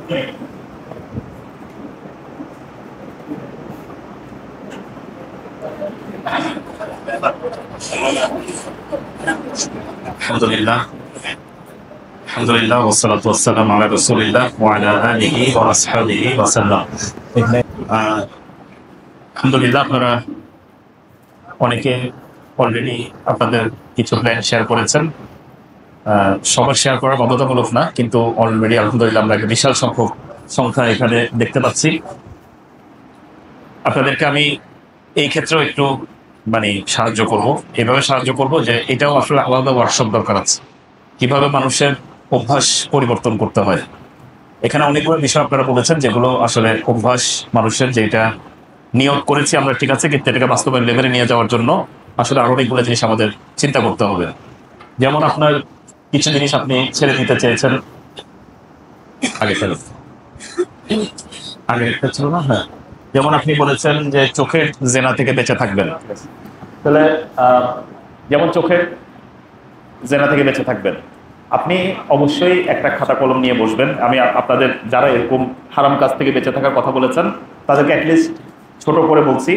আলহামদুলিল্লাহ ওয়াসসালাতু ওয়াসসালামু আলা রাসূলিল্লাহ ওয়া আলা আলিহি ওয়া আসহাবিহি ওয়া সাল্লাম। আলহামদুলিল্লাহ, আপনারা অনেকে অলরেডি আপনাদের কিছু প্ল্যান শেয়ার করেছেন। সবার শেয়ার করা বাধ্যতামূলক না, কিন্তু অলরেডি আলহামদুলিল্লাহ আমরা একটা বিশাল সংখ্যা এখানে দেখতে পাচ্ছি। আপনাদেরকে আমি এই ক্ষেত্রেও একটু সাহায্য করব, এভাবে সাহায্য করব যে এটাও আসলে আলাদা ওয়ার্কশপ দরকার আছে, কিভাবে মানুষের অভ্যাস পরিবর্তন করতে হয়। এখানে অনেকগুলো বিষয় আপনারা বলেছেন যেগুলো আসলে অভ্যাস মানুষের, যেটা নিয়োগ করেছি আমরা, ঠিক আছে, কিন্তু এটাকে বাস্তবায়ন লেভেলে নিয়ে যাওয়ার জন্য আসলে আরো অনেকগুলো জিনিস আমাদের চিন্তা করতে হবে। যেমন আপনার কিছু জিনিস আপনি ছেড়ে দিতে চেয়েছেন, আগে ছিল না, হ্যাঁ, যেমন আপনি বলেছেন যে চোখের জেনা থেকে বেঁচে থাকবেন। তাহলে যেমন চোখের জেনা থেকে বেঁচে থাকবেন, আপনি অবশ্যই একটা খাতা কলম নিয়ে বসবেন। আমি আপনাদের যারা এরকম হারাম কাজ থেকে বেঁচে থাকার কথা বলেছেন তাদেরকে অ্যাটলিস্ট ছোট করে বলছি,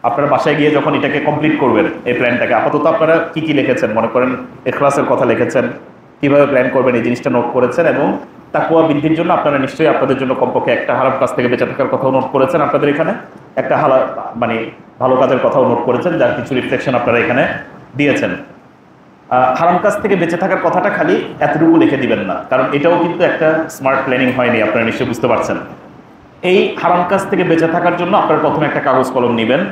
আপনারা বাসায় গিয়ে যখন এটাকে কমপ্লিট করবেন, এই প্ল্যানটাকে, আপাতত আপনারা কি কি লিখেছেন, মনে করেন ইখলাসের কথা লিখেছেন, কিভাবে প্ল্যান করবেন এই জিনিসটা নোট করেছেন, এবং তাকওয়া বৃদ্ধির জন্য আপনারা নিশ্চয়ই আপনাদের জন্য কমপক্ষে একটা হারাম কাজ থেকে বেঁচে থাকার কথাও নোট করেছেন। আপনাদের এখানে একটা ভালো কাজের কথাও নোট করেছেন, যার কিছু রিফ্লেকশন আপনারা এখানে দিয়েছেন। হারাম কাজ থেকে বেঁচে থাকার কথাটা খালি এতটুকু লিখে দিবেন না, কারণ এটাও কিন্তু একটা স্মার্ট প্ল্যানিং হয়নি, আপনারা নিশ্চয়ই বুঝতে পারছেন। এই হারাম কাজ থেকে বেঁচে থাকার জন্য আপনারা প্রথমে একটা কাগজ কলম নেবেন,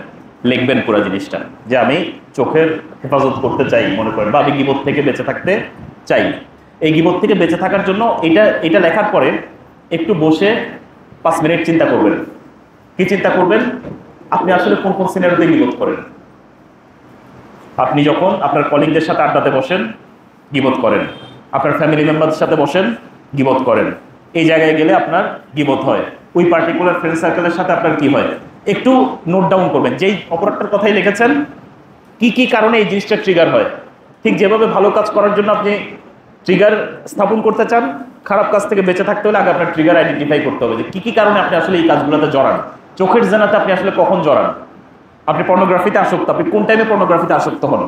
লিখবেন পুরো জিনিসটা, যে আমি চোখের হেফাজত করতে চাই, মনে করেন, বা আমি গীবত থেকে বেঁচে থাকতে চাই। এই গীবত থেকে বেঁচে থাকার জন্য এটা লেখার পরে একটু বসে 5 মিনিট চিন্তা করবেন। কি চিন্তা করবেন? আপনি আসলে কোন কোন সিনারিওতে গীবত করেন। আপনি যখন আপনার কলিগদের সাথে আড্ডাতে বসেন, গীবত করেন। আপনার ফ্যামিলি মেম্বারদের সাথে বসেন, গীবত করেন। এই জায়গায় গেলে আপনার গীবত হয়। ওই পার্টিকুলার ফ্রেন্ড সার্কেলের সাথে আপনার কি হয়, একটু নোট ডাউন করবেন। যেই অপরাধটার কথাই লিখেছেন, কি কি কারণে এই জিনিসটা ট্রিগার হয়। ঠিক যেভাবে ভালো কাজ করার জন্য আপনি ট্রিগার স্থাপন করতে চান, খারাপ কাজ থেকে বেঁচে থাকতে হলে আগে আপনার ট্রিগার আইডেন্টিফাই করতে হবে, যে কি কি কারণে আপনি আসলে এই কাজগুলোতে জড়ান। চোখের জেনাতে আপনি আসলে কখন জড়ান? আপনি পর্নোগ্রাফিতে আসক্ত, আপনি কোন টাইমে পর্নোগ্রাফিতে আসক্ত হন?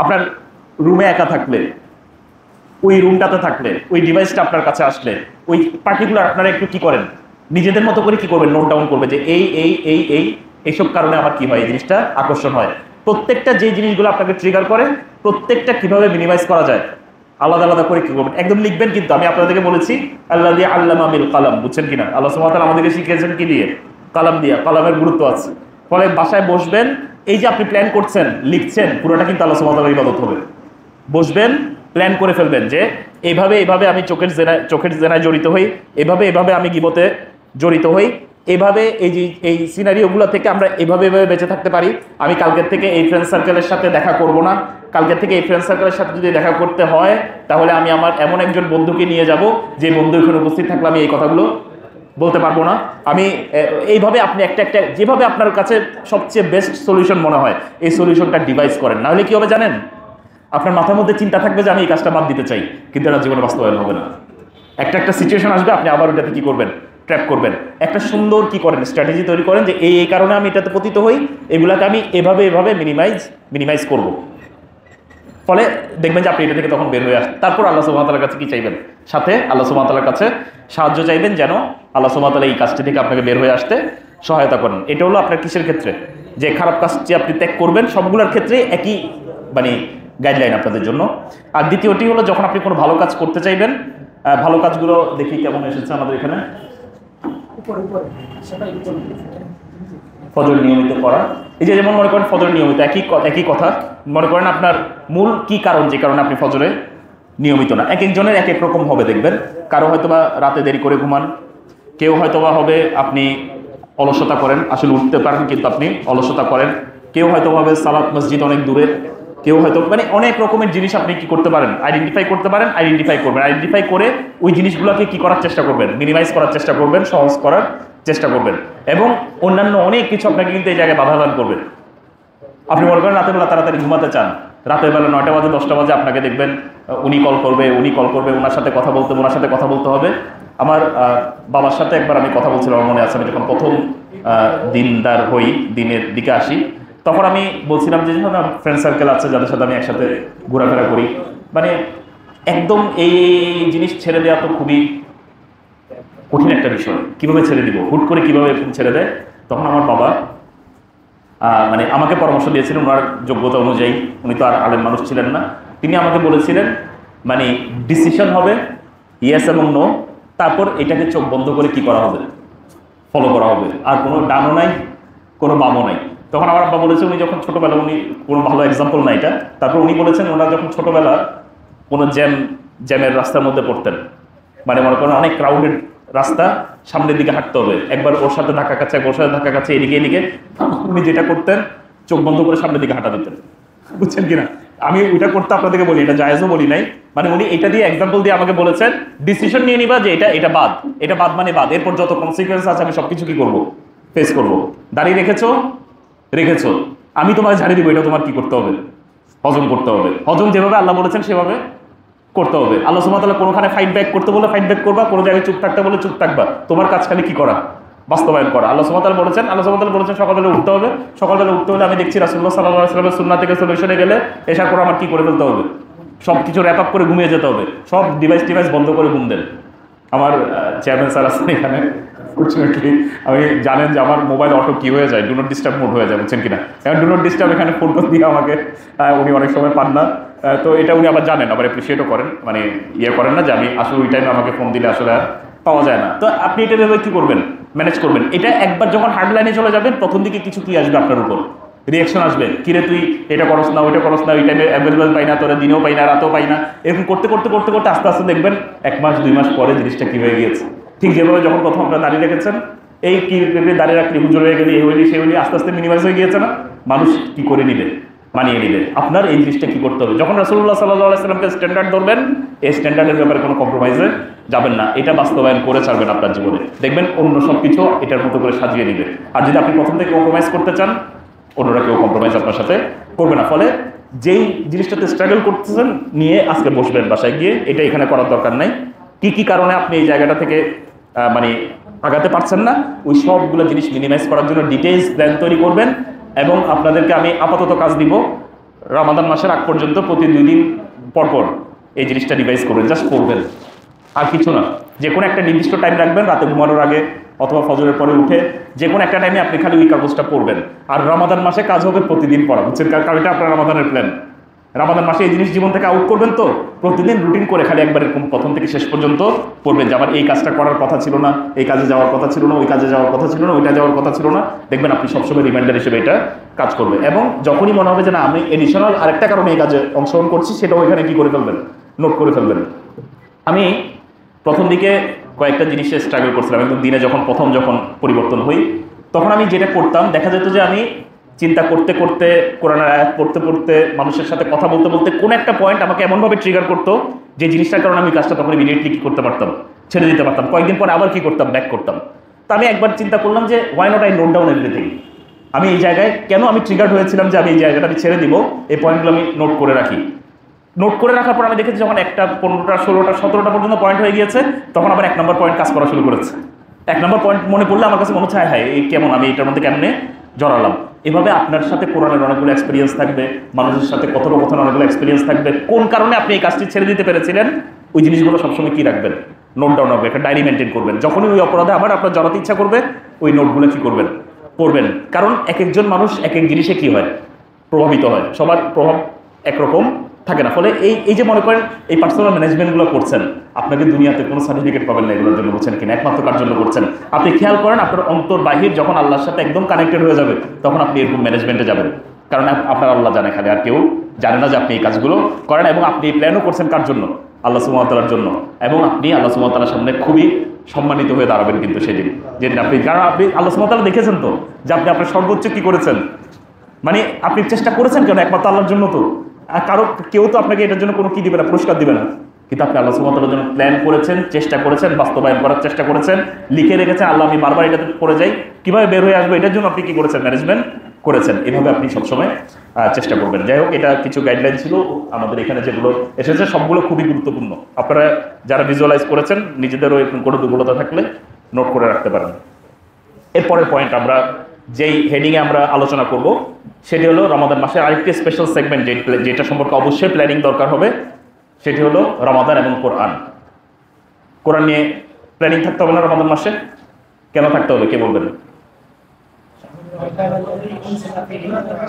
আপনার রুমে একা থাকলে, ওই রুমটাতে থাকলে, ওই ডিভাইসটা আপনার কাছে আসলে, ওই পার্টিকুলার আপনারা একটু কি করেন, নিজেদের মতো করে কি করবেন, নোট ডাউন করবে যে এইসব কারণে আমার কি হয়, এই জিনিসটা আকর্ষণ হয়। প্রত্যেকটা যে জিনিসগুলো আপনাকে ট্রিগার করে, প্রত্যেকটা কিভাবে মিনিমাইজ করা যায়, আলাদা আলাদা করে কি করবেন, একদম লিখবেন। কিন্তু আমি আপনাদেরকে বলেছি আল্লাহ দিয়ে আল্লামা বিল কালাম, বুঝছেন কিনা? আল্লাহ সুবহানাহু ওয়া তাআলা আমাদেরকে শিখিয়েছেন কি দিয়ে? কালাম দিয়া। কালামের গুরুত্ব আছে। ফলে বাসায় বসবেন, এই যে আপনি প্ল্যান করছেন, লিখছেন, পুরোটা কিন্তু আল্লাহ সুবহানাহু ওয়া তাআলার ইবাদত হবে। বসবেন, প্ল্যান করে ফেলবেন যে এইভাবে আমি চোখের জেনায় জড়িত হই, এভাবে আমি গীবতে জড়িত হই, এভাবে এই সিনারিওগুলো থেকে আমরা এভাবে বেঁচে থাকতে পারি। আমি কালকের থেকে এই ফ্রেন্ড সার্কেলের সাথে দেখা করব না। কালকের থেকে এই ফ্রেন্ড সার্কেলের সাথে যদি দেখা করতে হয়, তাহলে আমি আমার এমন একজন বন্ধুকে নিয়ে যাব, যে বন্ধু এখানে উপস্থিত থাকলে আমি এই কথাগুলো বলতে পারবো না। আমি এইভাবে আপনি একটা যেভাবে আপনার কাছে সবচেয়ে বেস্ট সলিউশন মনে হয়, এই সলিউশনটা ডিভাইস করেন। নাহলে কি হবে জানেন? আপনার মাথার মধ্যে চিন্তা থাকবে যে আমি এই কাজটা বাদ দিতে চাই, কিন্তু এটা জীবনে বাস্তবায়ন হবে না। একটা সিচুয়েশন আসবে, আপনি আবার ওটাতে কি করবেন, ট্র্যাপ করবেন। একটা সুন্দর কি করেন, স্ট্র্যাটেজি তৈরি করেন যে এই কারণে আমি এটাতে পতিত হই, এগুলাকে আমি এভাবে মিনিমাইজ করব। ফলে দেখবেন যে আপনি এটা থেকে তখন বের হয়ে আসেন। তারপর আল্লাহ সুবহানাহু ওয়া তাআলার কাছে কি চাইবেন? সাথে আল্লাহ সুবহানাহু ওয়া তাআলার কাছে সাহায্য চাইবেন, যেন আল্লাহ সুবহানাহু ওয়া তাআলা এই কাজটি থেকে আপনাকে বের হয়ে আসতে সহায়তা করেন। এটা হলো আপনার কিসের ক্ষেত্রে, যে খারাপ কাজটি আপনি ত্যাগ করবেন, সবগুলোর ক্ষেত্রে একই গাইডলাইন আপনাদের জন্য। আর দ্বিতীয়টি হলো, যখন আপনি কোনো ভালো কাজ করতে চাইবেন, ভালো কাজগুলো দেখি কেমন এসেছে আমাদের এখানে। ফজর নিয়মিত করা, এই যে যেমন মনে করেন ফজর নিয়মিত, একই কথা। মনে করেন আপনার মূল কি কারণ, যে কারণে আপনি ফজরে নিয়মিত না। এক একজনের এক এক রকম হবে দেখবেন। কারো হয়তো বা রাতে দেরি করে ঘুমান, কেউ হয়তো বা হবে আপনি অলসতা করেন, আসলে উঠতে পারেন কিন্তু আপনি অলসতা করেন, কেউ হয়তো ভাবে সালাত মসজিদ অনেক দূরে, কেউ হয়তো অনেক রকমের জিনিস আপনি কি করতে পারেন, আইডেন্টিফাই করবেন, আইডেন্টিফাই করে ওই জিনিসগুলোকে কি করার চেষ্টা করবেন, মিনিমাইজ করার চেষ্টা করবেন, সহজ করার চেষ্টা করবেন। এবং অন্যান্য অনেক কিছু আপনাকে কিন্তু এই জায়গায় বাধা দান করবে। আপনি মনে করেন রাতের বেলা তাড়াতাড়ি ঘুমাতে চান, রাতের বেলা 9টা বাজে 10টা বাজে আপনাকে দেখবেন উনি কল করবে, ওনার সাথে কথা বলতে হবে। আমার বাবার সাথে একবার আমি কথা বলছিলাম, আমার মনে আছে, আমি যখন প্রথম দিনদার হই, দিনের দিকে আসি, তখন আমি বলছিলাম যে যখন ফ্রেন্ড সার্কেল আছে যাদের সাথে আমি একসাথে ঘোরাফেরা করি, মানে একদম এই জিনিস ছেড়ে দেওয়া তো খুবই কঠিন একটা বিষয়। কিভাবে ছেড়ে দিব, হুট করে কিভাবে ছেড়ে দেয়? তখন আমার বাবা মানে আমাকে পরামর্শ দিয়েছিলেন ওনার যোগ্যতা অনুযায়ী, উনি তো আর আলেম মানুষ ছিলেন না। তিনি আমাকে বলেছিলেন মানে ডিসিশন হবে ইয়েস এবং নো, তারপর এটাকে চোখ বন্ধ করে কি করা হবে, ফলো করা হবে, আর কোনো ডানও নাই কোনো বামও নাই। তখন আমার আব্বা বলেছে, উনি যখন ছোটোবেলা, উনি কোনো ভালো এক্সাম্পল না এটা, তারপর উনি বলেছেন ওনারা যখন ছোটোবেলা কোনো জ্যামের রাস্তার মধ্যে পড়তেন, মানে মনে করেন অনেক ক্রাউডেড রাস্তা, সামনের দিকে হাঁটতে হবে, একবার ওর সাথে ধাক্কা খাচ্ছে, ওর সাথে ধাক্কা খাচ্ছে, এদিকে এদিকে, উনি যেটা করতেন চোখ বন্ধ করে সামনের দিকে হাঁটা দিতেন। বুঝছেন কিনা? আমি ওইটা করতে আপনাদেরকে বলি, এটা জায়েজও বলি নাই, মানে উনি এটা দিয়ে এক্সাম্পল দিয়ে আমাকে বলেছেন ডিসিশন নিয়ে নিবা যে এটা বাদ, এটা বাদ মানে বাদ, এরপর যত কনসিকুয়েন্স আছে আমি সবকিছু কি করবো, ফেস করবো। দাঁড়িয়ে রেখেছো, আমি তোমাকে ঝাড়ি দিব, এটা তোমার কি করতে হবে, হজম করতে হবে। হজম যেভাবে আল্লাহ বলেছেন সেভাবে করতে হবে। আল্লাহ সুবহানাহু ওয়া তাআলা কোনোখানে ফাইট ব্যাক করতে বলে ফাইট ব্যাক করবা, কোনো জায়গায় চুপ থাকতে বলে চুপ থাকবা, তোমার কাজ খালি কি করা, বাস্তবায়ন করা। আল্লাহ সুবহানাহু ওয়া তাআলা বলেছেন সকালবেলা উঠতে হবে, সকালবেলা উঠতে হলে আমি দেখছি রাসূলুল্লাহ সাল্লাল্লাহু আলাইহি ওয়াসাল্লামের সুন্নাহ থেকে সলিউশনে গেলে এশার পর আমার কি করে ফেলতে হবে, সব কিছু র্যাপ আপ করে ঘুমিয়ে যেতে হবে, সব ডিভাইস বন্ধ করে ঘুম দেন। আমার চেয়ারম্যান স্যার আছেন এখানে, ফর্চুনেটলি আমি জানেন যে আমার মোবাইল অটো কি হয়ে যায়, ডু নট ডিস্টার্ব মোড হয়ে যায়, বুঝছেন কিনা? এখন ডু নট ডিস্টার্ব এখানে ফোন দিয়ে আমাকে উনি অনেক সময় পান না, তো এটা উনি আবার জানেন, আবার অ্যাপ্রিসিয়েটও করেন, মানে ইয়ে করেন না যে আমি আসলে ওই টাইমে আমাকে ফোন দিলে আসলে পাওয়া যায় না। তো আপনি এটা ভেবে কী করবেন, ম্যানেজ করবেন। এটা একবার যখন হার্ড লাইনে চলে যাবেন, প্রথম দিকে কিছু কি আসবে আপনার উপর, রিয়াকশন আসবে, কিরে তুই এটা করস না, ওইটা করস না, ওই টাইমে অ্যাভেলেবেল পাই না, তোরা দিনেও পাই না, রাতেও পাই না, এরকম করতে করতে করতে করতে আস্তে আস্তে দেখবেন 1 মাস 2 মাস পরে জিনিসটা কী হয়ে গিয়েছে। ঠিক যেভাবে যখন প্রথম আপনারা দাঁড়িয়ে রেখেছেন, এই কি দাঁড়িয়ে রাখলি, হুজুর হয়ে গেলি, এই হইলি সেই হইলি, আস্তে আস্তে মিনিমাইজ হয়ে গিয়েছে না, মানুষ কি করে নিবে, মানিয়ে নিবে। আপনার এই জিনিসটা কি করতে হবে, যখন রাসূলুল্লাহ সাল্লাল্লাহু আলাইহি ওয়াসাল্লামকে স্ট্যান্ডার্ড ধরবেন, এই স্ট্যান্ডার্ডের ব্যাপারে কোনো কম্প্রোমাইজে যাবেন না, এটা বাস্তবায়ন করে ছাড়বেন আপনার জীবনে, দেখবেন অন্য সব কিছু এটার মতো করে সাজিয়ে নিবে। আর যদি আপনি প্রথম থেকে কম্প্রোমাইজ করতে চান, অন্যরা কেউ কম্প্রোমাইজ আপনার সাথে করবে না। ফলে যেই জিনিসটাতে স্ট্রাগল করতেছেন নিয়ে আজকে বসবেন বাসায় গিয়ে, এটা এখানে করার দরকার নাই। কি কি কারণে আপনি এই জায়গাটা থেকে মানে আগাতে পারছেন না, ওই সবগুলো জিনিস মিনিমাইজ করার জন্য ডিটেইলস প্ল্যান তৈরি করবেন। এবং আপনাদেরকে আমি আপাতত কাজ দিব, রমাদান মাসের আগ পর্যন্ত প্রতি 2 দিন পর এই জিনিসটা রিভাইজ করবেন, জাস্ট করবেন, আর কিছু না। যে কোনো একটা নির্দিষ্ট টাইম রাখবেন, রাতে ঘুমানোর আগে অথবা ফজরের পরে উঠে যে কোনো একটা টাইমে আপনি খালি ওই কাগজটা পড়বেন। আর রমাদান মাসে কাজ হবে প্রতিদিন পড়া, বুঝছেন? কারণ এটা আপনার রমাদানের প্ল্যান। রমাদান মাসে এই জিনিস জীবন থেকে আউট করবেন, তো প্রতিদিন রুটিন করে খালি একবার এরকম প্রথম থেকে শেষ পর্যন্ত পড়বেন যে আমার এই কাজটা করার কথা ছিল না, এই কাজে যাওয়ার কথা ছিল না, ওই কাজে যাওয়ার কথা ছিল না, ওইটা যাওয়ার কথা ছিল না। দেখবেন আপনি সবসময় রিমাইন্ডার হিসেবে এটা কাজ করবে। এবং যখনই মনে হবে যে না আমি এডিশনাল আরেকটা কারণে এই কাজে অংশগ্রহণ করছি, সেটাও এখানে কি করে ফেলবেন, নোট করে ফেলবেন। আমি প্রথম দিকে কয়েকটা জিনিসে স্ট্রাগল করছিলাম, এবং দিনে যখন পরিবর্তন হই, তখন আমি যেটা করতাম, দেখা যেত যে আমি চিন্তা করতে করতে, কোরআনের আয়াত পড়তে পড়তে, মানুষের সাথে কথা বলতে বলতে কোন একটা পয়েন্ট আমাকে এমনভাবে ট্রিগার করতো যে জিনিসটার কারণে আমি কাজটা তখন ইমিডিয়েটলি কী করতে পারতাম, ছেড়ে দিতে পারতাম। কয়েকদিন পরে আবার কী করতাম, ব্যাক করতাম। তা আমি একবার চিন্তা করলাম যে why not I note down everything. আমি এই জায়গায় কেন আমি ট্রিগার্ড হয়েছিলাম যে আমি এই জায়গাটা আমি ছেড়ে দিব, এই পয়েন্টগুলো আমি নোট করে রাখি। নোট করে রাখার পর আমি দেখেছি যখন 1টা 15টা 16টা 17টা পর্যন্ত পয়েন্ট হয়ে গিয়েছে, তখন আবার 1 নম্বর পয়েন্ট কাজ করা শুরু করেছে। 1 নম্বর পয়েন্ট মনে পড়লে আমার কাছে মনে হচ্ছে হ্যাঁ এই কেমন, আমি এটার মধ্যে কেমনে জড়ালাম। এভাবে আপনার সাথে কোরআনের অনেকগুলো এক্সপিরিয়েন্স থাকবে, মানুষের সাথে কথোপকথনের অনেকগুলো এক্সপিরিয়েন্স থাকবে, কোন কারণে আপনি এই কাজটি ছেড়ে দিতে পেরেছিলেন, ওই জিনিসগুলো সবসময় কি রাখবেন, নোট ডাউন হবে, একটা ডায়েরি মেনটেন করবেন। যখনই ওই অপরাধে আবার আপনার জড়াতে ইচ্ছা করবে, ওই নোটগুলো কি করবেন, পড়বেন। কারণ এক একজন মানুষ এক এক জিনিসে কি হয়, প্রভাবিত হয়, সবার প্রভাব একরকম থাকে না। ফলে এই যে মনে করেন এই পার্সোনাল ম্যানেজমেন্টগুলো করছেন, আপনাকে দুনিয়াতে কোনো সার্টিফিকেট পাবেন না এগুলোর জন্য, বুঝছেন কিনা? একমাত্র কার জন্য করছেন আপনি খেয়াল করেন, আপনার অন্তর বাহির যখন আল্লাহর সাথে একদম কানেক্টেড হয়ে যাবে, তখন আপনি এরকম ম্যানেজমেন্টে যাবেন। কারণ আপনার আল্লাহ জানে, খালি আর কেউ জানে না যে আপনি এই কাজগুলো করেন। এবং আপনি এই প্ল্যানও করছেন কার জন্য, আল্লাহ সুবহানাহু ওয়া তাআলার জন্য। এবং আপনি আল্লাহ সুবহানাহু ওয়া তাআলার সামনে খুবই সম্মানিত হয়ে দাঁড়াবেন কিন্তু সেদিন, যেদিন আপনি, কারণ আপনি আল্লাহ সুবহানাহু ওয়া তাআলা দেখেছেন তো যে আপনি আপনার সর্বোচ্চ কি করেছেন, মানে আপনি চেষ্টা করেছেন কেন, একমাত্র আল্লাহর জন্য। তো আর কেউ তো আপনাকে এটার জন্য কোনো কি দিবে না, পুরস্কার দিবে না। কিন্তু আপনি আল্লাহ সুবহানাহু ওয়া তাআলার জন্য প্ল্যান করেছেন, চেষ্টা করেছেন, বাস্তবায়ন করার চেষ্টা করেছেন, লিখে রেখেছেন, আল্লাহ আমি বারবার এটাতে পড়ে যাই, কিভাবে বের হয়ে আসবো, এটার জন্য আপনি কি করেছেন, ম্যানেজমেন্ট করেছেন। এভাবে আপনি সবসময় চেষ্টা করবেন। যাই হোক, এটা কিছু গাইডলাইন ছিল আমাদের এখানে যেগুলো এসেছে, সবগুলো খুবই গুরুত্বপূর্ণ। আপনারা যারা ভিজুয়ালাইজ করেছেন নিজেদেরও এরকম কোনো দুর্বলতা থাকলে নোট করে রাখতে পারেন। এরপরের পয়েন্ট আমরা যেই হেডিংয়ে আমরা আলোচনা করব সেটি হলো রমাদান মাসের আরেকটি স্পেশাল সেগমেন্ট যেটা সম্পর্কে অবশ্যই প্ল্যানিং দরকার হবে, সেটি হলো রমাদান এবং কোরআন। কোরআন নিয়ে প্ল্যানিং থাকতে হবে না রমাদান মাসে? কেন থাকতে হবে কে বলবেন?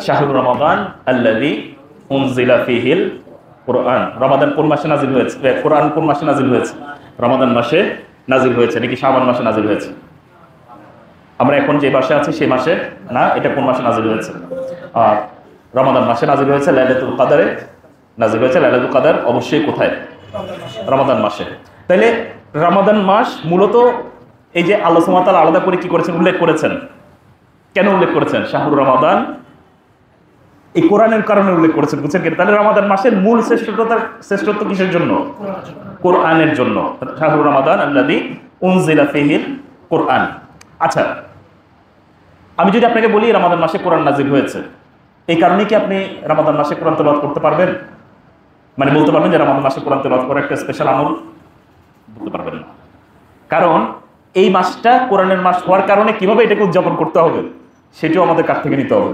শাহরুর রমাদান আল্লাযী উনজিলা ফীহিল কোরআন। রমাদান কোন মাসে নাজিল হয়েছে? কোরআন কোন মাসে নাজিল হয়েছে? রমাদান মাসে নাজিল হয়েছে, নাকি শাবান মাসে নাজিল হয়েছে? আমরা এখন যে মাসে আছি সেই মাসে না, এটা কোন মাসে নাজিল হয়েছে? আর রমাদান মাসে নাজিল হয়েছে, লাইলাতুল কাদরে নাজিল হয়েছে। লাইলাতুল কাদর অবশ্যই কোথায়? রমাদান মাসে। তাইলে রমাদান মাস মূলত এই যে আল্লাহ সুবহানাহু ওয়া তাআলা আলাদা করে কি করেছেন, উল্লেখ করেছেন। কেন উল্লেখ করেছেন? শাহরুর রমাদান, এই কোরআনের কারণে উল্লেখ করেছেন, বুঝছেন কি? তাহলে রমাদান মাসের মূল শ্রেষ্ঠত্ব কিসের জন্য? কোরআনের জন্য। শাহরুর রমাদান আল্লাযী উনজিলা ফীহিল কোরআন। আচ্ছা, আমি যদি আপনাকে বলি রমাদান মাসে কোরআন নাজিল হয়েছে, এই কারণে কি আপনি রমাদান মাসে কোরআন তেলাওয়াত করতে পারবেন? মানে বলতে পারবেন যে রমাদান মাসে কোরআন তেলাওয়াত করা একটা স্পেশাল আমল? বলতে পারবেন না। কারণ এই মাসটা কোরআনের মাস হওয়ার কারণে কিভাবে এটাকে উদযাপন করতে হবে সেটাও আমাদের কাছ থেকে নিতে হবে,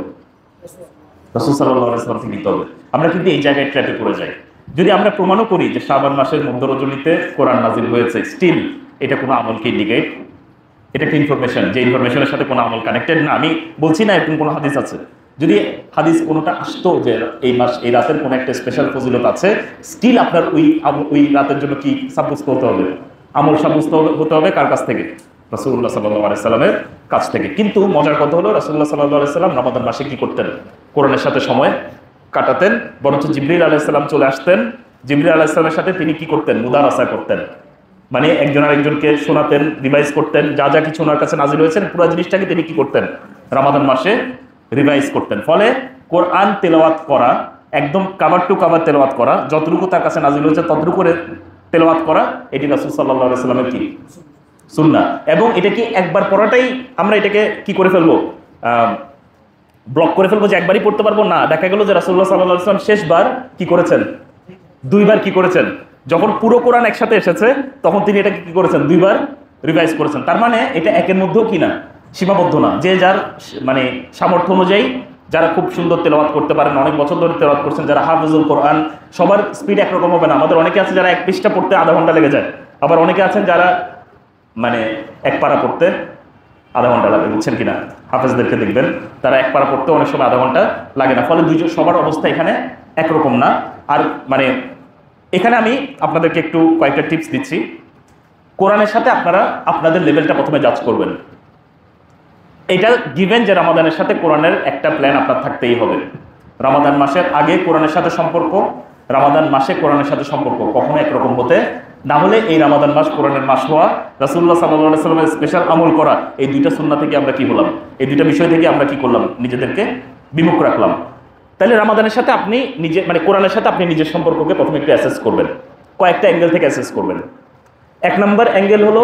রাসূল সাল্লাল্লাহু আলাইহি ওয়াসাল্লাম থেকে নিতে হবে। আমরা কিন্তু এই জায়গায় ট্র্যাপে পড়ে যাই। যদি আমরা প্রমাণও করি যে শাবান মাসের মধ্য রজনীতে কোরআন নাজিল হয়েছে, স্টিল এটা কোনো আমলকে ইন্ডিকেট, এটা একটা ইনফরমেশন, যে ইনফরমেশনের সাথে কোনো আমল কানেক্টেড না। আমি বলছি না এরকম কোনো হাদিস আছে। যদি হাদিস কোনোটা আসতো যে এই মাস এই রাতের কোনো একটা স্পেশাল ফজিলত আছে, স্টিল আপনার ওই রাতের জন্য কি সাব্যস্ত হতে হবে? আমল সাব্যস্ত হতে হবে কার কাছ থেকে? রাসূলুল্লাহ সাল্লাল্লাহু আলাইহি সাল্লামের কাছ থেকে। কিন্তু মজার কথা হলো রাসূলুল্লাহ সাল্লাল্লাহু আলাইহি সাল্লাম রমাদান মাসে কি করতেন? কোরআনের সাথে সময় কাটাতেন। বরঞ্চ জিবরিল আলাইহিস সালাম চলে আসতেন, জিবরিল আলাইহিস সালামের সাথে তিনি কি করতেন? মুদারাসা করতেন, মানে একজন আরেকজনকে শোনাতেন, রিভাইজ করতেন। যা যা কিছু ওনার কাছে নাজিল হয়েছেন পুরো জিনিসটাকে তিনি কি করতেন? রমাদান মাসে রিভাইজ করতেন। ফলে কোরআন তেলাওয়াত করা, একদম কাভার টু কাভার তেলাওয়াত করা, যতটুকু তার কাছে নাজিল হয়েছে ততটুকু করে তেলাওয়াত করা, এটি রাসূল সাল্লাল্লাহু আলাইহি সাল্লামের কি সুন্নাহ। এবং এটা কি একবার পড়াটাই আমরা এটাকে কি করে ফেলবো, ব্লক করে ফেলবো যে একবারই পড়তে পারবো না। দেখা গেল যে রাসূলুল্লাহ সাল্লাল্লাহু আলাইহি ওয়াসাল্লাম শেষবার কি করেছেন? দুইবার কি করেছেন? যখন পুরো কোরআন একসাথে এসেছে তখন তিনি এটাকে কি করেছেন? দুইবার রিভাইজ করেছেন। তার মানে এটা একের মধ্যেও কি না, সীমাবদ্ধ না। যে যার মানে সামর্থ্য অনুযায়ী, যারা খুব সুন্দর তেলাওয়াত করতে পারেন, অনেক বছর ধরে তেলাওয়াত করছেন, যারা হাফিজুল কোরআন, সবার স্পিড একরকম হবে না। আমাদের অনেকে আছে যারা এক পৃষ্ঠা পড়তে আধা ঘন্টা লেগে যায়, আবার অনেকে আছেন যারা মানে এক পারা পড়তে আধা ঘন্টা লাগে, বুঝছেন কিনা? হাফেজদেরকে দেখবেন তারা এক পারা পড়তে অনেক সময় আধা ঘন্টা লাগে না। ফলে দুইজন সবার অবস্থা এখানে একরকম না। আর মানে এখানে আমি আপনাদেরকে একটু কয়েকটা টিপস দিচ্ছি। কোরআনের সাথে আপনারা আপনাদের লেভেলটা প্রথমে জাজ করবেন। এটা গিভেন যে রমাদানের সাথে কোরআনের একটা প্ল্যান আপনার থাকতেই হবে। রমাদান মাসের আগে কোরআনের সাথে সম্পর্ক, রমাদান মাসে কোরআনের সাথে সম্পর্ক কখনো একরকম হতে না। হলে এই রমাদান মাস কোরআনের মাস হওয়া, রাসূলুল্লাহ সাল্লাল্লাহু আলাইহি ওয়াসাল্লামের স্পেশাল আমল করা, এই দুইটা সুন্নাহ থেকে আমরা কি হলাম? এই দুইটা বিষয় থেকে আমরা কি করলাম? নিজেদেরকে বিমুখ রাখলাম। তাহলে রমাদানের সাথে আপনি নিজে মানে কোরআনের সাথে আপনি নিজের সম্পর্ককে প্রথমে একটু অ্যাসেস করবেন, কয়েকটা অ্যাঙ্গেল থেকে অ্যাসেস করবেন। এক নম্বর অ্যাঙ্গেল হলো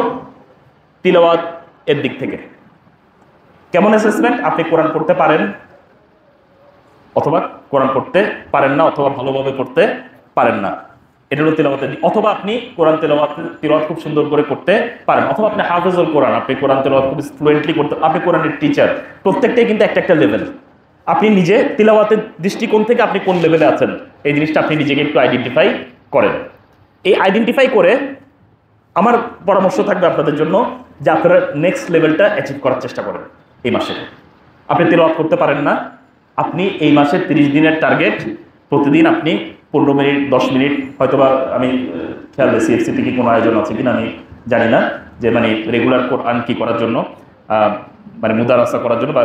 তিলাওয়াত এর দিক থেকে। কেমন অ্যাসেসমেন্ট? আপনি কোরআন পড়তে পারেন অথবা কোরআন পড়তে পারেন না, অথবা ভালোভাবে পড়তে পারেন না, এটা হলো তিলাওয়াতের দিক। অথবা আপনি কোরআন তিলাওয়াত খুব সুন্দর করে করতে পারেন, অথবা আপনি হাফেজুল কোরআন, আপনি কোরআন তিলাওয়াত খুব ফ্লুয়েন্টলি করতে, আপনি কোরআনের টিচার। প্রত্যেকটাই কিন্তু একটা একটা লেভেল। আপনি নিজে তিলাওয়াতের দৃষ্টিকোণ থেকে আপনি কোন লেভেলে আছেন এই জিনিসটা আপনি নিজেকে একটু আইডেন্টিফাই করেন। এই আইডেন্টিফাই করে আমার পরামর্শ থাকবে আপনাদের জন্য যে আপনারা নেক্সট লেভেলটা অ্যাচিভ করার চেষ্টা করেন। এই মাসে আপনি তিলাওয়াত করতে পারেন না, আপনি এই মাসের 30 দিনের টার্গেট, প্রতিদিন আপনি 15 মিনিট 10 মিনিট, হয়তোবা আমি খেয়াল সিএফসি থেকে কোনো আয়োজন আছে কিনা আমি জানি না, যে মানে রেগুলার কোরআন কি করার জন্য, মানে মুদারাসা করার জন্য, বা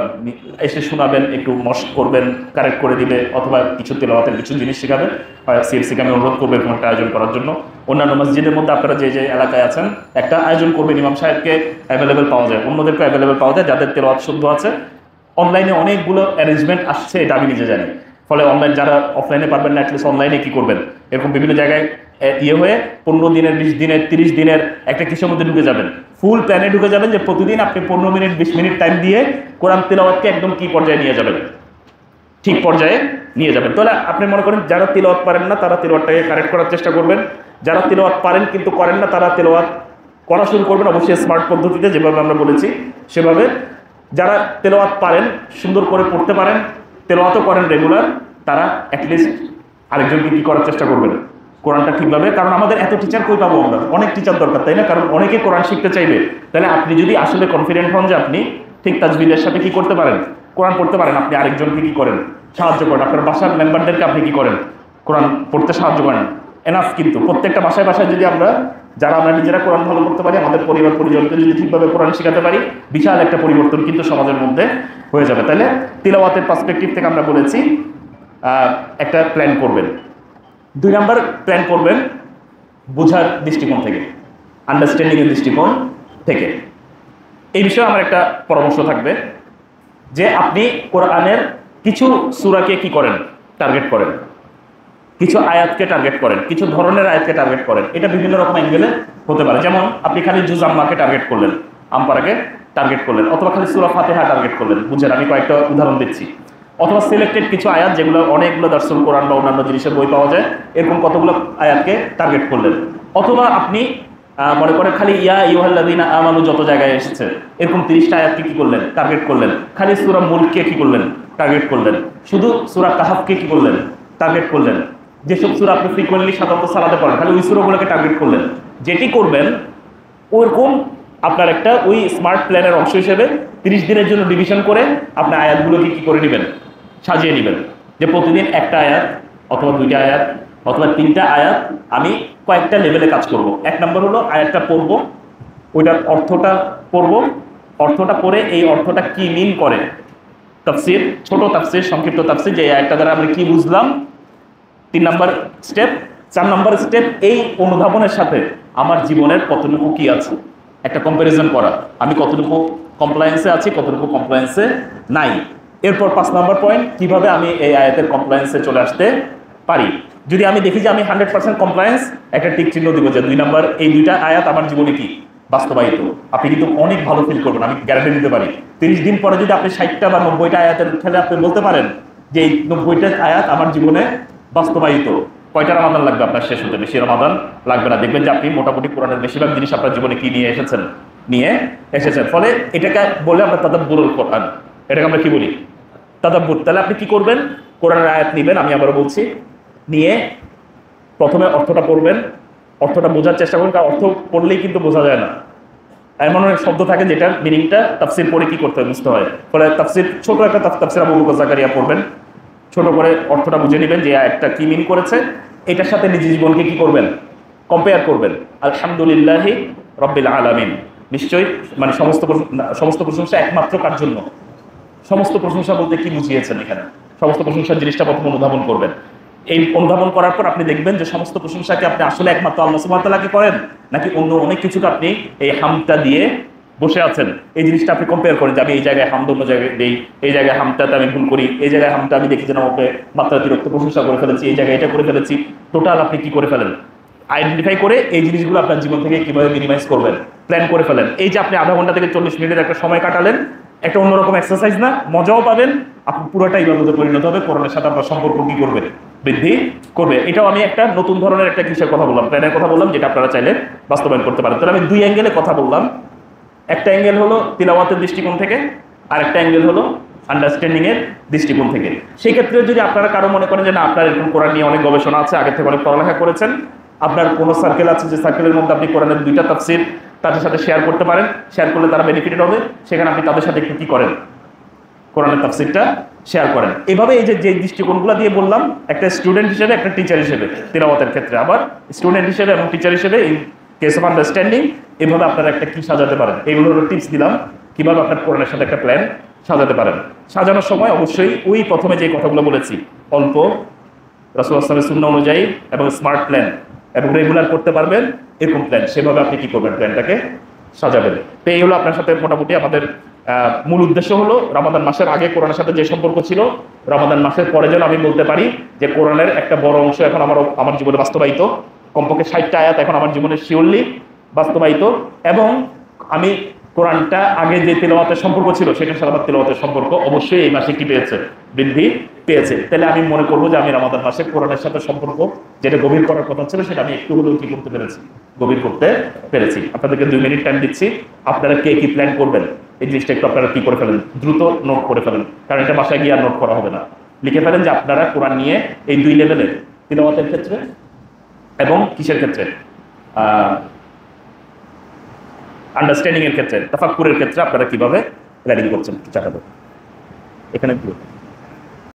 এসে শোনাবেন, একটু মস্ক করবেন, কারেক্ট করে দিবে, অথবা কিছু তেলাওয়াতের কিছু জিনিস শেখাবেন। সিএফসিকে আমি অনুরোধ করবো এরকম একটা আয়োজন করার জন্য। অন্যান্য মসজিদের মধ্যে আপনারা যে যে এলাকায় আছেন একটা আয়োজন করবেন, ইমাম সাহেবকে অ্যাভেলেবেল পাওয়া যায়, অন্যদেরকে অ্যাভেলেবেল পাওয়া যায়, যাদের তেলাওয়াত শুদ্ধ আছে। অনলাইনে অনেকগুলো অ্যারেঞ্জমেন্ট আসছে, এটা আমি নিজে জানি। ফলে অনলাইন যারা অফলাইনে পারবেন না, অ্যাটলিস্ট অনলাইনে কি করবেন, এরকম বিভিন্ন জায়গায় হয়ে 15 দিনের 20 দিনের 30 দিনের একটা কিসের মধ্যে ঢুকে যাবেন, ফুল প্ল্যানে ঢুকে যাবেন, যে প্রতিদিন আপনি 15 মিনিট 20 মিনিট টাইম দিয়ে কোরআন তিলাওয়াতকে একদম কি পর্যায়ে নিয়ে যাবেন। ঠিক পর্যায়ে নিয়ে যাবেন। তাহলে আপনি মনে করেন যারা তিলাওয়াত পারেন না তারা তিলাওয়াতটাকে কারেক্ট করার চেষ্টা করবেন, যারা তিলাওয়াত পারেন কিন্তু করেন না তারা তিলাওয়াত করা শুরু করবেন, অবশ্যই স্মার্ট পদ্ধতিতে যেভাবে আমরা বলেছি সেভাবে। যারা তেলাওয়াত পারেন, সুন্দর করে পড়তে পারেন, তেলাওয়াতও করেন রেগুলার, তারা অ্যাটলিস্ট আরেকজনকে কি করার চেষ্টা করবেন, কোরআনটা ঠিকভাবে। কারণ আমাদের এত টিচার কই পাবো আমরা, অনেক টিচার দরকার, তাই না? কারণ অনেকে কোরআন শিখতে চাইবে। তাহলে আপনি যদি আসলে কনফিডেন্ট হন যে আপনি ঠিক তাজবিদের সাথে কি করতে পারেন, কোরআন পড়তে পারেন, আপনি আরেকজনকে কি করেন, সাহায্য করেন। আপনার বাসার মেম্বারদেরকে আপনি কি করেন, কোরআন পড়তে সাহায্য করেন। এনাফ। কিন্তু প্রত্যেকটা বাসায় বাসায় যদি আমরা, যারা আমরা নিজেরা কোরআন ভালো করতে পারি, আমাদের পরিবার পরিজনকে যদি ঠিকভাবে কোরআন শেখাতে পারি, বিশাল একটা পরিবর্তন কিন্তু সমাজের মধ্যে হয়ে যাবে। তাহলে তিলাওয়াতের পার্সপেক্টিভ থেকে আমরা বলেছি একটা প্ল্যান করবেন। 2 নাম্বার প্ল্যান করবেন বোঝার দৃষ্টিকোণ থেকে, আন্ডারস্ট্যান্ডিংয়ের দৃষ্টিকোণ থেকে। এই বিষয়ে আমার একটা পরামর্শ থাকবে যে আপনি কোরআনের কিছু সূরাকে কি করেন, টার্গেট করেন, কিছু আয়াতকে টার্গেট করেন, কিছু ধরনের আয়াতকে টার্গেট করেন। এটা বিভিন্ন রকম অ্যাঙ্গেলে হতে পারে। যেমন আপনি খালি জুজ আম্মাকে টার্গেট করলেন, আমপারাকে টার্গেট করলেন, অথবা খালি সূরা ফাতিহা টার্গেট করলেন। বুঝেন, আমি কয়েকটা উদাহরণ দিচ্ছি। অথবা সিলেক্টেড কিছু আয়াত, যেগুলো অনেকগুলো দর্শন কোরআন বা অন্যান্য জিনিসের বই পাওয়া যায়, এরকম কতগুলো আয়াতকে টার্গেট করলেন। অথবা আপনি মনে করেন খালি ইয়া আইয়ুহাল্লাযীনা আমানু যত জায়গায় এসেছে এরকম 30টা আয়াতকে কি করলেন, টার্গেট করলেন। খালি সূরা মুলককে কি করলেন, টার্গেট করলেন। শুধু সূরা কাহাফকে কি করলেন, টার্গেট করলেন। যেসব সূরা আপনি ফ্রিকোয়েন্টলি সাধারণত সালাতে পড়েন, খালি ওই সূরাগুলোকে টার্গেট করলেন। যেটি করবেন ওরকম আপনার একটা ওই স্মার্ট প্ল্যানের অংশ হিসেবে 30 দিনের জন্য ডিভিশন করে আপনি আয়াতগুলোকে কি করে নেবেন, সাজিয়ে নেবেন। যে প্রতিদিন একটা আয়াত অথবা 2টা আয়াত অথবা 3টা আয়াত আমি কয়েকটা লেভেলে কাজ করব। 1 নম্বর হলো আয়াতটা পড়বো, ওইটার অর্থটা পড়বো, অর্থটা পড়ে এই অর্থটা কি মিন করে, তাফসীর, ছোট তাফসীর, সংক্ষিপ্ত তাফসীর, যে আয়াতটা দ্বারা আমরা কি বুঝলাম। 3 নম্বর স্টেপ। 4 নম্বর স্টেপ, এই অনুধাবনের সাথে আমার জীবনের কতটুকু কি আছে একটা কম্প্যারিজন করা, আমি কতটুকু কমপ্লায়েন্সে আছি, কতটুকু কমপ্লায়েন্সে নাই। এরপর 5 নম্বর পয়েন্ট, কিভাবে আমি এই আয়াতের কমপ্লায়েন্সে চলে আসতে পারি। যদি আমি দেখি যে আমি 100% কমপ্লায়েন্স, একটা টিক চিহ্ন দিব যে 2 নম্বর, এই 2টা আয়াত আমার জীবনে কি বাস্তবায়িত। আপনি কিন্তু অনেক ভালো ফিল করবেন, আমি গ্যারান্টি দিতে পারি। 30 দিন পরে যদি আপনি 60টা বা 90টা আয়াতের খেলে আপনি বলতে পারেন যে এই 90টা আয়াত আমার জীবনে বাস্তবায়িত। কয়টা রমাদান লাগবে আপনার শেষ হতে? বেশি রমাদান লাগবে না। দেখবেন যে আপনি মোটামুটি কোরআনের বেশিরভাগ জিনিস আপনার জীবনে কি নিয়ে এসেছেন। ফলে এটাকে বলে আমরা তাদাব্বুরুল কোরআন, এটাকে আমরা কি বলি, তাদাব্বুর। তাহলে আপনি কি করবেন, কোরআনের আয়াত নেবেন, আমি আবারও বলছি, নিয়ে প্রথমে অর্থটা পড়বেন, অর্থটা বোঝার চেষ্টা করুন। কারণ অর্থ পড়লেই কিন্তু বোঝা যায় না। এমন অনেক শব্দ থাকে যেটার মিনিংটা তাফসীর পড়ে কি করতে হয়, বুঝতে হয়। ফলে তাফসীর, ছোট একটা তাফসীর আবু বকর জাকারিয়া পড়বেন, ছোট করে অর্থটা বুঝে নেবেন যে একটা কি মিন করেছে। এটার সাথে নিজের জীবনকে কি করবেন, কম্পেয়ার করবেন। আলহামদুলিল্লাহি রাব্বিল আলামিন, নিশ্চয়ই মানে সমস্ত প্রশংসা একমাত্র কার জন্য, সমস্ত প্রশংসা বলতে কি বুঝিয়েছেন এখানে, সমস্ত প্রশংসার জিনিসটা প্রথম অনুধাবন করবেন। এই অনুধাবন করার পর আপনি দেখবেন যে সমস্ত প্রশংসাকে আপনি আসলে একমাত্র আল্লাহ সুবহানাহু ওয়া তাআলাকে করেন, নাকি অন্য অনেক কিছুকে আপনি এই হামটা দিয়ে বসে আছেন। এই জিনিসটা আপনি কম্পেয়ার করেন যে আমি এই জায়গায় হামদ অন্য জায়গায় দেই, এই জায়গায় হামটাতে আমি ভুল করি, এই জায়গায় হামটা আমি দেখি যেন আমাকে মাত্রাতিরিক্ত প্রশংসা করে ফেলেছি, এই জায়গায় এটা করে ফেলেছি। টোটাল আপনি কি করে ফেলেন, আইডেন্টিফাই করে এই জিনিসগুলো আপনার জীবন থেকে কিভাবে মিনিমাইজ করবেন প্ল্যান করে ফেলেন। এই যে আপনি আধা ঘন্টা থেকে 40 মিনিটের একটা সময় কাটালেন, একটা অন্যরকম এক্সারসাইজ না, মজাও পাবেন, আপনি পুরোটাই ইবাদতে পরিণত হবে, কোরআনের সাথে আপনার সম্পর্ক কি করবে, বৃদ্ধি করবে। এটাও আমি একটা নতুন ধরনের একটা কিসের কথা বললাম, প্ল্যানের কথা বললাম, যেটা আপনারা চাইলে বাস্তবায়ন করতে পারেন। তাহলে আমি 2 অ্যাঙ্গেলে কথা বললাম। একটা অ্যাঙ্গেল হলো তিলাওয়াতের দৃষ্টিকোণ থেকে, আর একটা অ্যাঙ্গেল হলো আন্ডারস্ট্যান্ডিং এর দৃষ্টিকোণ থেকে। সেই ক্ষেত্রে যদি আপনারা কারো মনে করেন যে না, আপনার এরকম কোরআন নিয়ে অনেক গবেষণা আছে, আগে থেকে অনেক পড়ালেখা করেছেন, আপনার কোনো সার্কেল আছে যে সার্কেলের মধ্যে আপনি কোরআনের 2টা তাফসীর তাদের সাথে শেয়ার করতে পারেন, শেয়ার করলে তারা বেনিফিটেড হবে, সেখানে আপনি তাদের সাথে একটু কি করেন, কোরআনের তাফসীরটা শেয়ার করেন। এভাবে এই যে দৃষ্টিকোণগুলো দিয়ে বললাম, একটা স্টুডেন্ট হিসেবে, একটা টিচার হিসেবে তিলাওয়াতের ক্ষেত্রে, আবার স্টুডেন্ট হিসেবে এবং টিচার হিসেবে, এই কেস অফ আন্ডারস্ট্যান্ডিং, এভাবে আপনারা একটা কি সাজাতে পারেন। এগুলো হলো টিপস দিলাম কিভাবে আপনার কোরআনের সাথে একটা প্ল্যান সাজাতে পারেন। সাজানোর সময় অবশ্যই ওই প্রথমে যে কথাগুলো বলেছি, অল্প, রাসূলুল্লাহ সাল্লাল্লাহু আলাইহি ওয়াসাল্লামের সুন্নাহ অনুযায়ী এবং স্মার্ট প্ল্যান এবং রেগুলার করতে পারবেন এরকম প্ল্যান, সেভাবে আপনি কি করবেন, প্ল্যানটাকে সাজাবেন। তো এই হলো আপনার সাথে মোটামুটি আমাদের মূল উদ্দেশ্য হলো রমাদান মাসের আগে কোরআনের সাথে যে সম্পর্ক ছিল, রমাদান মাসের পরে যেন আমি বলতে পারি যে কোরআনের একটা বড় অংশ এখন আমার জীবনে বাস্তবায়িত, কমপক্ষে 60টা আয়াত এখন আমার জীবনে শিওরলি বাস্তবায়িত, এবং আমি কোরআনটা আগে যে তেলাওয়াতের সম্পর্ক ছিল সেটার সাথে আমার তেলাওয়াতের সম্পর্ক অবশ্যই এই মাসে কি পেয়েছে, বৃদ্ধি পেয়েছে। তাহলে আমি মনে করবো যে আমি রমাদান মাসে কোরআনের সাথে সম্পর্ক যেটা গভীর করার কথা ছিল সেটা আমি একটু হলেও কি করতে পেরেছি, গভীর করতে পেরেছি। আপনাদেরকে 2 মিনিট টাইম দিচ্ছি, আপনারা কে কি প্ল্যান করবেন এই জিনিসটা একটু আপনারা কি করে ফেলেন, দ্রুত নোট করে ফেলেন, কারণ এটা বাসায় গিয়ে আর নোট করা হবে না। লিখে ফেলেন যে আপনারা কোরআন নিয়ে এই 2 লেভেলের তিলাওয়াতের ক্ষেত্রে এবং কিসের ক্ষেত্রে, আন্ডারস্ট্যান্ডিং এর ক্ষেত্রে, তাফাক্কুরের ক্ষেত্রে আপনারা কিভাবে প্ল্যানিং করছেন, চাকাতে এখানে